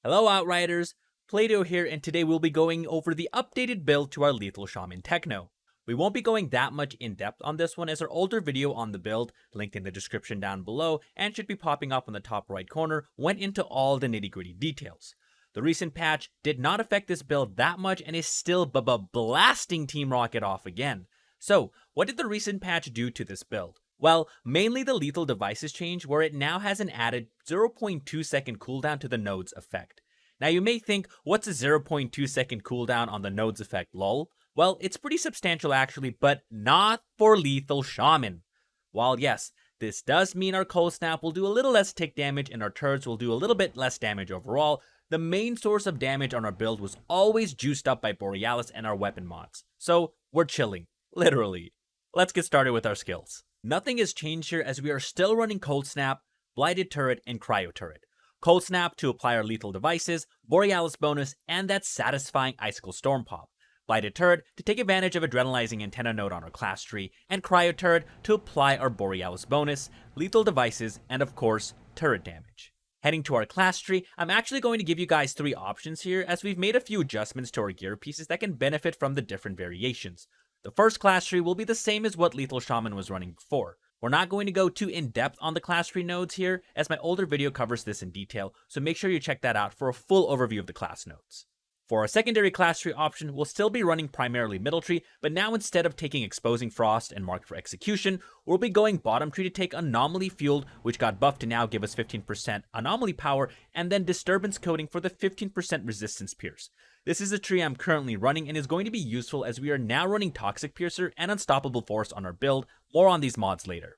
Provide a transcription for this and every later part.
Hello Outriders, Play-Doh here, and today we'll be going over the updated build to our Lethal Shaman Techno. We won't be going that much in depth on this one as our older video on the build, linked in the description down below and should be popping up on the top right corner, went into all the nitty-gritty details. The recent patch did not affect this build that much and is still blasting Team Rocket off again. So, what did the recent patch do to this build? Well, mainly the lethal devices change, where it now has an added 0.2 second cooldown to the node's effect. Now you may think, what's a 0.2 second cooldown on the node's effect, lol? Well, it's pretty substantial actually, but not for Lethal Shaman. While yes, this does mean our cold snap will do a little less tick damage and our turrets will do a little bit less damage overall, the main source of damage on our build was always juiced up by Borealis and our weapon mods. So, we're chilling, literally. Let's get started with our skills. Nothing has changed here as we are still running Cold Snap, Blighted Turret, and Cryo Turret. Cold Snap to apply our lethal devices, Borealis bonus, and that satisfying Icicle Storm Pop. Blighted Turret to take advantage of Adrenalizing Antenna node on our class tree, and Cryo Turret to apply our Borealis bonus, lethal devices, and of course, turret damage. Heading to our class tree, I'm actually going to give you guys 3 options here as we've made a few adjustments to our gear pieces that can benefit from the different variations. The first class tree will be the same as what Lethal Shaman was running before. We're not going to go too in-depth on the class tree nodes here, as my older video covers this in detail, so make sure you check that out for a full overview of the class nodes. For our secondary class tree option, we'll still be running primarily middle tree, but now instead of taking Exposing Frost and Marked for Execution, we'll be going bottom tree to take Anomaly Fueled, which got buffed to now give us 15% Anomaly Power, and then Disturbance Coating for the 15% Resistance Pierce. This is a tree I'm currently running and is going to be useful as we are now running Toxic Piercer and Unstoppable Force on our build, more on these mods later.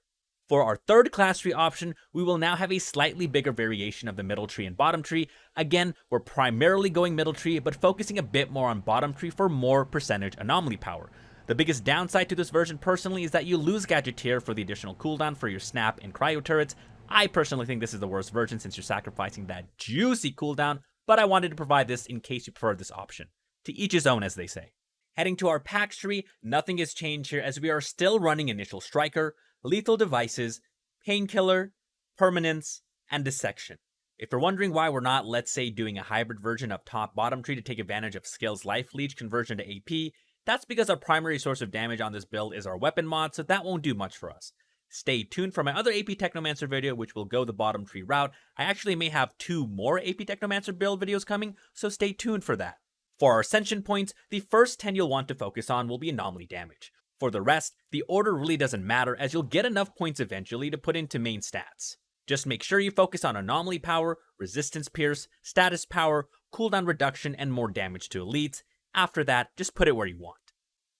For our third class tree option, we will now have a slightly bigger variation of the middle tree and bottom tree. Again, we're primarily going middle tree, but focusing a bit more on bottom tree for more percentage anomaly power. The biggest downside to this version personally is that you lose Gadgeteer for the additional cooldown for your snap and cryo turrets. I personally think this is the worst version since you're sacrificing that juicy cooldown, but I wanted to provide this in case you prefer this option. To each his own, as they say. Heading to our PAX Tree, nothing has changed here as we are still running Initial Striker, Lethal Devices, Painkiller, Permanence, and Dissection. If you're wondering why we're not, let's say, doing a hybrid version of top-bottom tree to take advantage of Skill's Life Leech conversion to AP, that's because our primary source of damage on this build is our weapon mod, so that won't do much for us. Stay tuned for my other AP Technomancer video, which will go the bottom tree route. I actually may have 2 more AP Technomancer build videos coming, so stay tuned for that. For our Ascension Points, the first 10 you'll want to focus on will be anomaly damage. For the rest, the order really doesn't matter as you'll get enough points eventually to put into main stats. Just make sure you focus on anomaly power, resistance pierce, status power, cooldown reduction, and more damage to elites. After that, just put it where you want.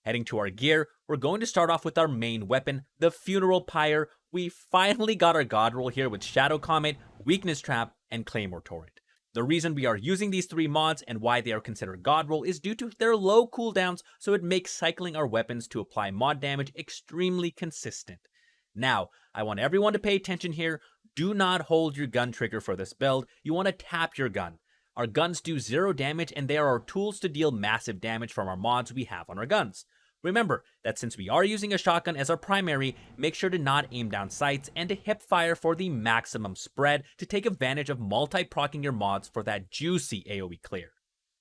Heading to our gear, we're going to start off with our main weapon, the Funeral Pyre. We finally got our god roll here with Shadow Comet, Weakness Trap, and Claymore Torrent. The reason we are using these 3 mods and why they are considered god roll is due to their low cooldowns, so it makes cycling our weapons to apply mod damage extremely consistent. Now, I want everyone to pay attention here. Do not hold your gun trigger for this build. You want to tap your gun. Our guns do 0 damage and they are our tools to deal massive damage from our mods we have on our guns. Remember that since we are using a shotgun as our primary, make sure to not aim down sights and to hip fire for the maximum spread to take advantage of multi-proccing your mods for that juicy AoE clear.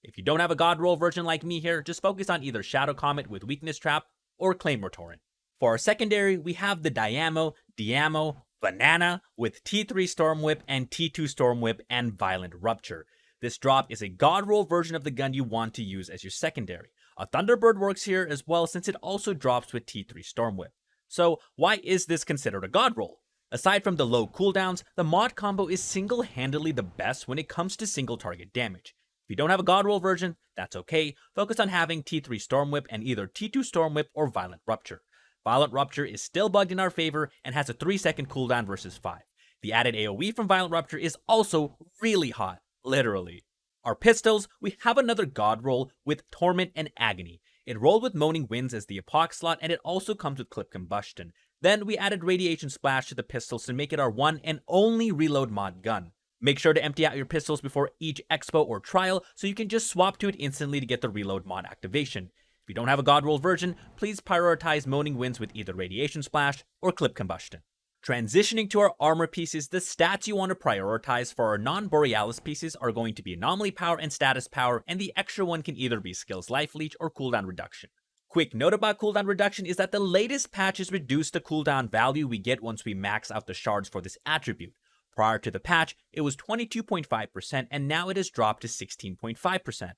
If you don't have a god roll version like me here, just focus on either Shadow Comet with Weakness Trap or Claymore Torrent. For our secondary, we have the Diamo, Banana with T3 Storm Whip and T2 Storm Whip and Violent Rupture. This drop is a god roll version of the gun you want to use as your secondary. A Thunderbird works here as well since it also drops with T3 Storm Whip. So why is this considered a god roll? Aside from the low cooldowns, the mod combo is single-handedly the best when it comes to single target damage. If you don't have a god roll version, that's okay. Focus on having T3 Storm Whip and either T2 Storm Whip or Violent Rupture. Violent Rupture is still bugged in our favor and has a 3-second cooldown versus 5. The added AoE from Violent Rupture is also really hot, literally. Our pistols, we have another god roll with Torment and Agony. It rolled with Moaning Winds as the epoch slot and it also comes with Clip Combustion. Then we added Radiation Splash to the pistols to make it our one and only reload mod gun. Make sure to empty out your pistols before each expo or trial so you can just swap to it instantly to get the reload mod activation. If you don't have a god roll version, please prioritize Moaning Winds with either Radiation Splash or Clip Combustion. Transitioning to our armor pieces, the stats you want to prioritize for our non-Borealis pieces are going to be Anomaly Power and Status Power, and the extra one can either be Skills Life Leech or Cooldown Reduction. Quick note about cooldown reduction is that the latest patches reduced the cooldown value we get once we max out the shards for this attribute. Prior to the patch, it was 22.5% and now it has dropped to 16.5%.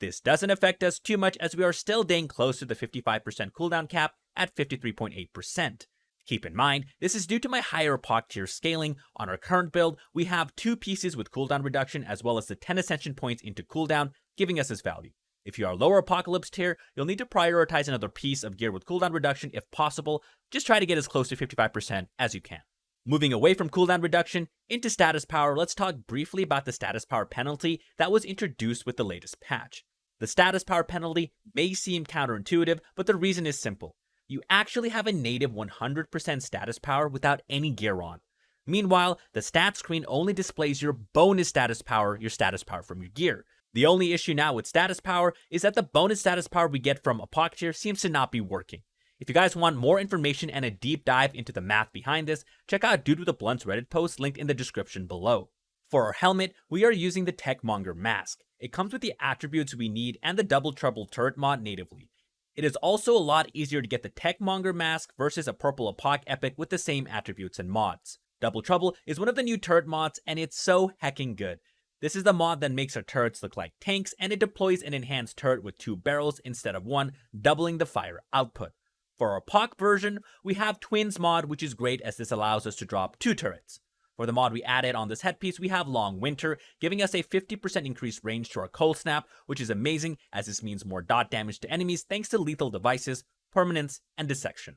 This doesn't affect us too much as we are still staying close to the 55% cooldown cap at 53.8%. Keep in mind, this is due to my higher epoch tier scaling. On our current build, we have 2 pieces with cooldown reduction as well as the 10 Ascension Points into cooldown, giving us this value. If you are lower Apocalypse tier, you'll need to prioritize another piece of gear with cooldown reduction if possible. Just try to get as close to 55% as you can. Moving away from cooldown reduction into status power, let's talk briefly about the status power penalty that was introduced with the latest patch. The status power penalty may seem counterintuitive, but the reason is simple. You actually have a native 100% status power without any gear on. Meanwhile, the stat screen only displays your bonus status power from your gear. The only issue now with status power is that the bonus status power we get from Epoch tier seems to not be working. If you guys want more information and a deep dive into the math behind this, check out Dude with a Blunt's Reddit post linked in the description below. For our helmet, we are using the Technomancer mask. It comes with the attributes we need and the Double Trouble turret mod natively. It is also a lot easier to get the Technomancer mask versus a purple Epoch epic with the same attributes and mods. Double Trouble is one of the new turret mods and it's so hecking good. This is the mod that makes our turrets look like tanks, and it deploys an enhanced turret with 2 barrels instead of 1, doubling the fire output. For our POC version, we have Twins mod, which is great as this allows us to drop 2 turrets. For the mod we added on this headpiece, we have Long Winter, giving us a 50% increased range to our Cold Snap, which is amazing as this means more dot damage to enemies thanks to lethal devices, permanence, and dissection.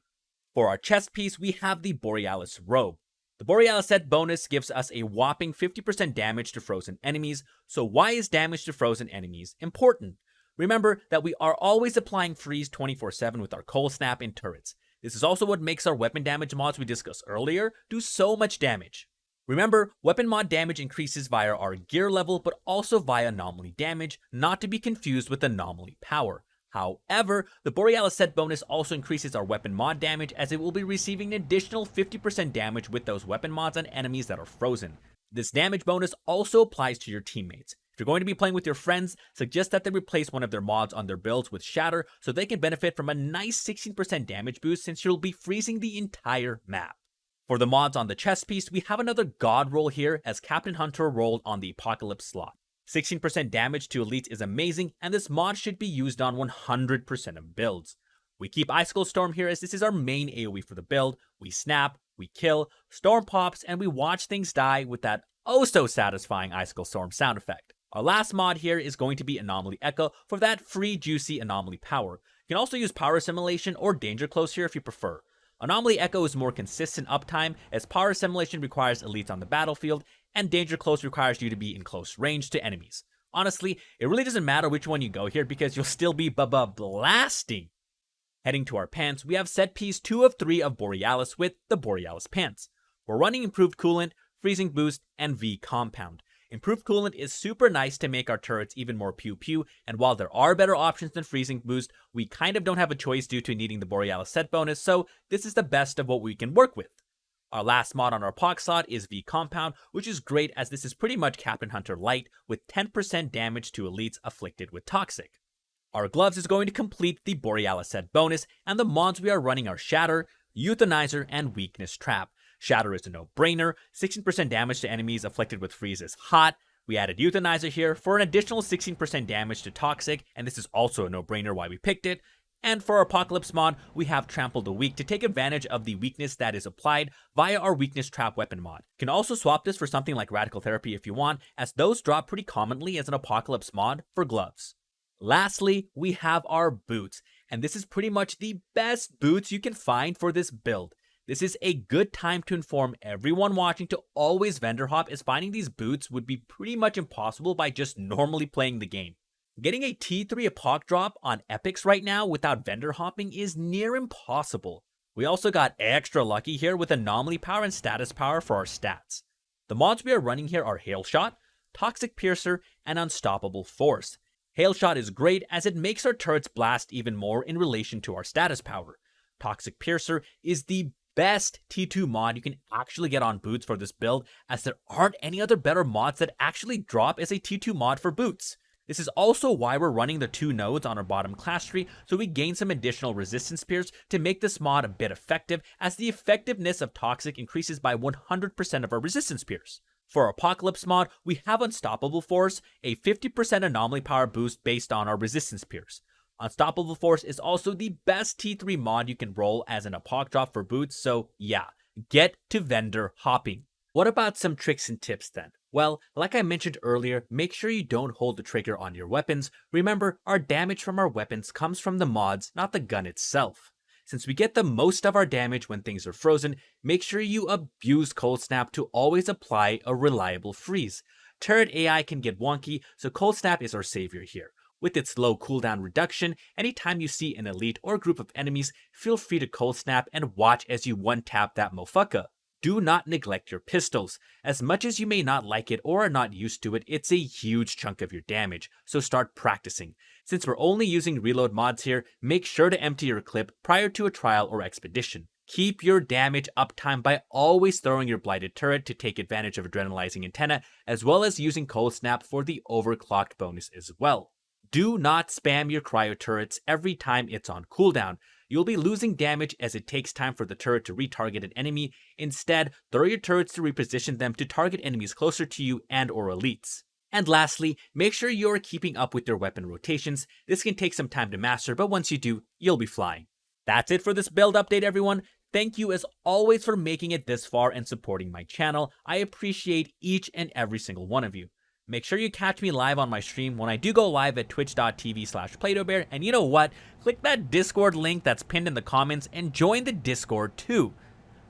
For our chest piece, we have the Borealis Robe. The Borealis set bonus gives us a whopping 50% damage to frozen enemies, so why is damage to frozen enemies important? Remember that we are always applying freeze 24/7 with our Cold Snap and turrets. This is also what makes our weapon damage mods we discussed earlier do so much damage. Remember, weapon mod damage increases via our gear level but also via anomaly damage, not to be confused with anomaly power. However, the Borealis set bonus also increases our weapon mod damage as it will be receiving an additional 50% damage with those weapon mods on enemies that are frozen. This damage bonus also applies to your teammates. If you're going to be playing with your friends, suggest that they replace one of their mods on their builds with Shatter so they can benefit from a nice 16% damage boost since you'll be freezing the entire map. For the mods on the chest piece, we have another God roll here as Captain Hunter rolled on the Apocalypse slot. 16% damage to elites is amazing, and this mod should be used on 100% of builds. We keep Icicle Storm here as this is our main AoE for the build. We snap, we kill, Storm pops, and we watch things die with that oh so satisfying Icicle Storm sound effect. Our last mod here is going to be Anomaly Echo for that free juicy anomaly power. You can also use Power Assimilation or Danger Close here if you prefer. Anomaly Echo is more consistent uptime as Power Assimilation requires elites on the battlefield, and Danger Close requires you to be in close range to enemies. Honestly, it really doesn't matter which one you go here because you'll still be blasting. Heading to our pants, we have set piece 2 of 3 of Borealis with the Borealis pants. We're running Improved Coolant, Freezing Boost, and V Compound. Improved Coolant is super nice to make our turrets even more pew-pew, and while there are better options than Freezing Boost, we kind of don't have a choice due to needing the Borealis set bonus, so this is the best of what we can work with. Our last mod on our POC slot is V Compound, which is great as this is pretty much Captain Hunter Light with 10% damage to elites afflicted with Toxic. Our gloves is going to complete the Borealis set bonus, and the mods we are running are Shatter, Euthanizer, and Weakness Trap. Shatter is a no-brainer, 16% damage to enemies afflicted with freeze is hot. We added Euthanizer here for an additional 16% damage to Toxic, and this is also a no-brainer why we picked it. And for our Apocalypse mod, we have Trample the Weak to take advantage of the weakness that is applied via our Weakness Trap weapon mod. You can also swap this for something like Radical Therapy if you want, as those drop pretty commonly as an Apocalypse mod for gloves. Lastly, we have our boots, and this is pretty much the best boots you can find for this build. This is a good time to inform everyone watching to always vendor hop, as finding these boots would be pretty much impossible by just normally playing the game. Getting a T3 Epoch drop on epics right now without vendor hopping is near impossible. We also got extra lucky here with anomaly power and status power for our stats. The mods we are running here are Hail Shot, Toxic Piercer, and Unstoppable Force. Hail Shot is great as it makes our turrets blast even more in relation to our status power. Toxic Piercer is the best T2 mod you can actually get on boots for this build, as there aren't any other better mods that actually drop as a T2 mod for boots. This is also why we're running the 2 nodes on our bottom class tree, so we gain some additional resistance spears to make this mod a bit effective, as the effectiveness of Toxic increases by 100% of our resistance spears. For Apocalypse mod, we have Unstoppable Force, a 50% anomaly power boost based on our resistance spears. Unstoppable Force is also the best T3 mod you can roll as an Apoc drop for boots, so yeah, get to vendor hopping. What about some tricks and tips then? Well, like I mentioned earlier, make sure you don't hold the trigger on your weapons. Remember, our damage from our weapons comes from the mods, not the gun itself. Since we get the most of our damage when things are frozen, make sure you abuse Cold Snap to always apply a reliable freeze. Turret AI can get wonky, so Cold Snap is our savior here. With its low cooldown reduction, anytime you see an elite or group of enemies, feel free to Cold Snap and watch as you one-tap that motherfucker. Do not neglect your pistols. As much as you may not like it or are not used to it, it's a huge chunk of your damage, so start practicing. Since we're only using reload mods here, make sure to empty your clip prior to a trial or expedition. Keep your damage uptime by always throwing your blighted turret to take advantage of adrenalizing antenna, as well as using Cold Snap for the overclocked bonus as well. Do not spam your cryo turrets every time it's on cooldown. You'll be losing damage as it takes time for the turret to retarget an enemy. Instead, throw your turrets to reposition them to target enemies closer to you and or elites. And lastly, make sure you're keeping up with your weapon rotations. This can take some time to master, but once you do, you'll be flying. That's it for this build update, everyone. Thank you as always for making it this far and supporting my channel. I appreciate each and every single one of you. Make sure you catch me live on my stream when I do go live at twitch.tv/PlatoBear, and you know what? Click that Discord link that's pinned in the comments and join the Discord too.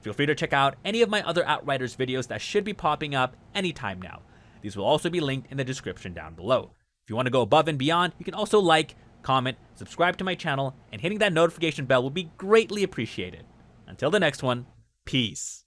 Feel free to check out any of my other Outriders videos that should be popping up anytime now. These will also be linked in the description down below. If you want to go above and beyond, you can also like, comment, subscribe to my channel, and hitting that notification bell will be greatly appreciated. Until the next one, peace.